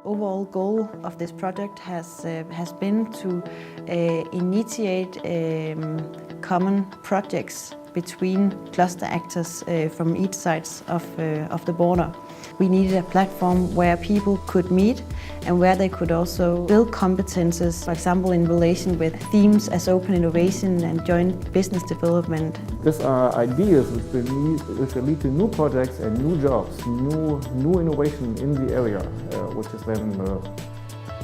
overall goal of this project has been to initiate common projects between cluster actors from each sides of the border. We needed a platform where people could meet and where they could also build competences, for example in relation with themes as open innovation and joint business development. These are ideas which will lead to new projects and new jobs, new innovation in the area, which is then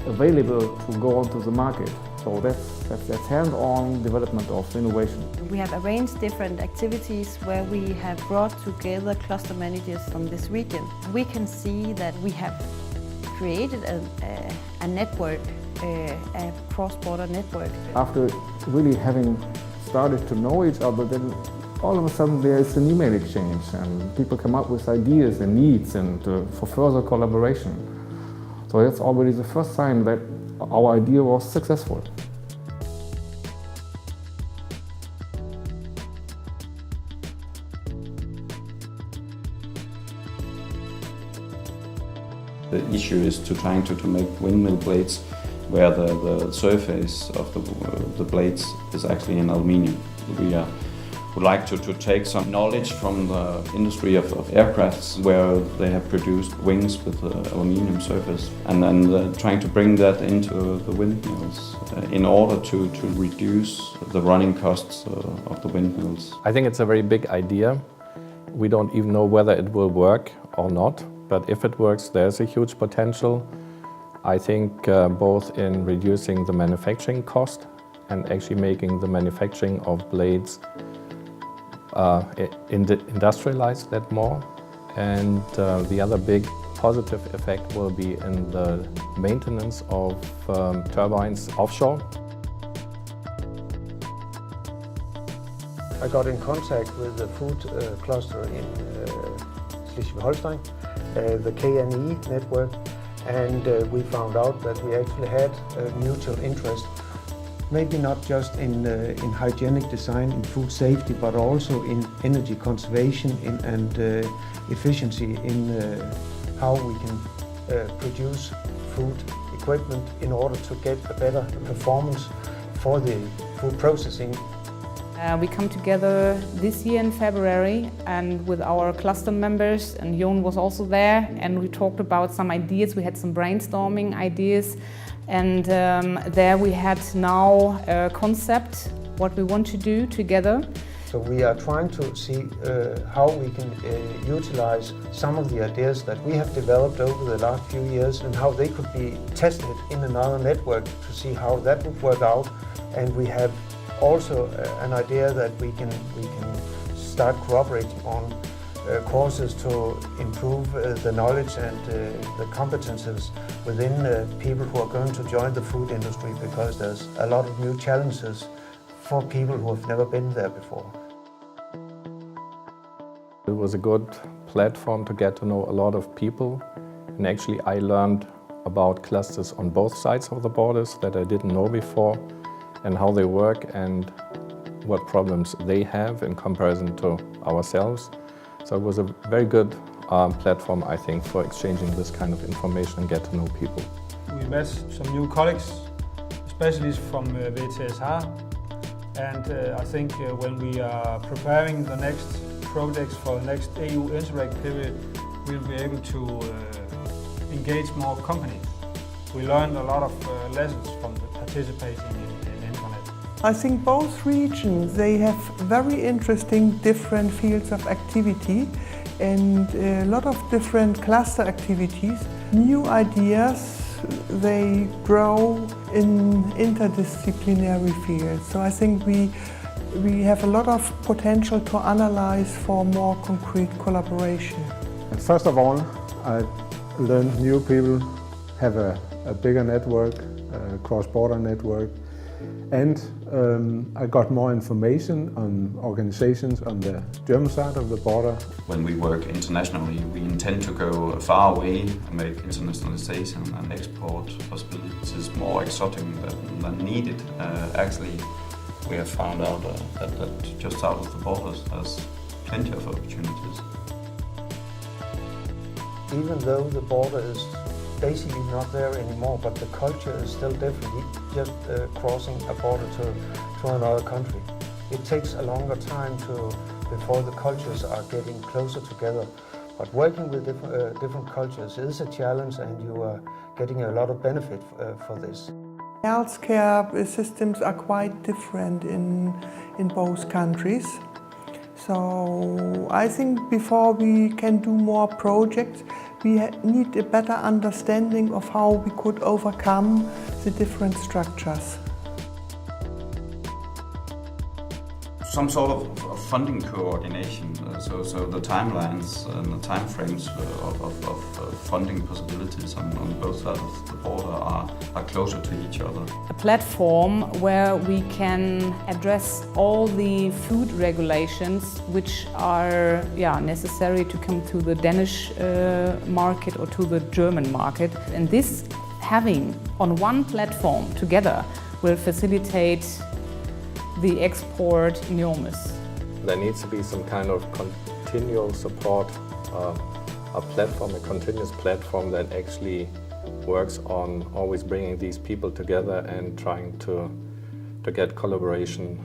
available to go onto the market. So that's hands-on development of innovation. We have arranged different activities where we have brought together cluster managers from this region. We can see that we have created a network, a cross-border network. After really having started to know each other, then all of a sudden there is an email exchange and people come up with ideas and needs and for further collaboration. So that's already the first sign that our idea was successful. The issue is trying to make windmill blades where the surface of the blades is actually in aluminium. We would like to take some knowledge from the industry of aircrafts where they have produced wings with aluminium surface and then trying to bring that into the windmills in order to reduce the running costs of the windmills. I think it's a very big idea. We don't even know whether it will work or not, but if it works, there's a huge potential. I think both in reducing the manufacturing cost and actually making the manufacturing of blades industrialize that more. And the other big positive effect will be in the maintenance of turbines offshore. I got in contact with the food cluster in Schleswig-Holstein, the KNE network, and we found out that we actually had a mutual interest, maybe not just in hygienic design, in food safety, but also in energy conservation and efficiency in how we can produce food equipment in order to get a better performance for the food processing. We come together this year in February and with our cluster members, and Jon was also there, and we talked about some ideas. We had some brainstorming ideas, and there we had now a concept, what we want to do together. So we are trying to see how we can utilize some of the ideas that we have developed over the last few years and how they could be tested in another network to see how that would work out. And we have also an idea that we can start cooperating on courses to improve the knowledge and the competences within people who are going to join the food industry, because there's a lot of new challenges for people who have never been there before. It was a good platform to get to know a lot of people, and actually I learned about clusters on both sides of the borders that I didn't know before, and how they work and what problems they have in comparison to ourselves. So it was a very good platform, I think, for exchanging this kind of information and get to know people. We met some new colleagues, especially from VTSH, and I think when we are preparing the next projects for the next EU Interreg period, we'll be able to engage more companies. We learned a lot of lessons from participating in InTra-Net. I think both regions, they have very interesting different fields of activity and a lot of different cluster activities. New ideas, they grow in interdisciplinary fields. So I think we have a lot of potential to analyze for more concrete collaboration. First of all, I learned new people have a bigger network, a cross-border network, and I got more information on organizations on the German side of the border. When we work internationally, we intend to go far away and make internationalization and export possibilities more exotic than needed. Actually, we have found out that just out of the borders there's plenty of opportunities. Even though the border is basically not there anymore, but the culture is still different, just crossing a border to another country. It takes a longer time before the cultures are getting closer together. But working with different cultures is a challenge, and you are getting a lot of benefit for this. Healthcare systems are quite different in both countries. So I think before we can do more projects, we need a better understanding of how we could overcome the different structures. Some sort of funding coordination, so the timelines and the timeframes of funding possibilities on both sides of the border are closer to each other. A platform where we can address all the food regulations which are necessary to come to the Danish market or to the German market. And this having on one platform together will facilitate the export enormous. There needs to be some kind of continual support, a continuous platform that actually works on always bringing these people together and trying to get collaboration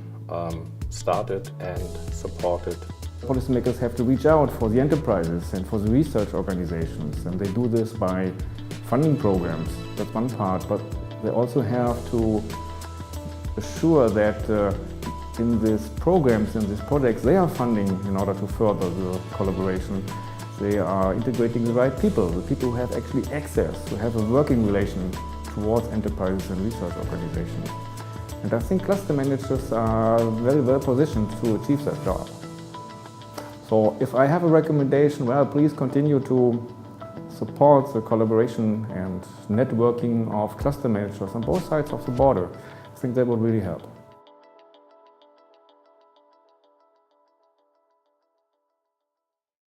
started and supported. Policymakers have to reach out for the enterprises and for the research organizations, and they do this by funding programs. That's one part, but they also have to assure that in these programs, in these projects they are funding in order to further the collaboration, they are integrating the right people, the people who have actually access, who have a working relation towards enterprises and research organizations. And I think cluster managers are very well positioned to achieve that job. So if I have a recommendation, well, please continue to support the collaboration and networking of cluster managers on both sides of the border. I think that would really help.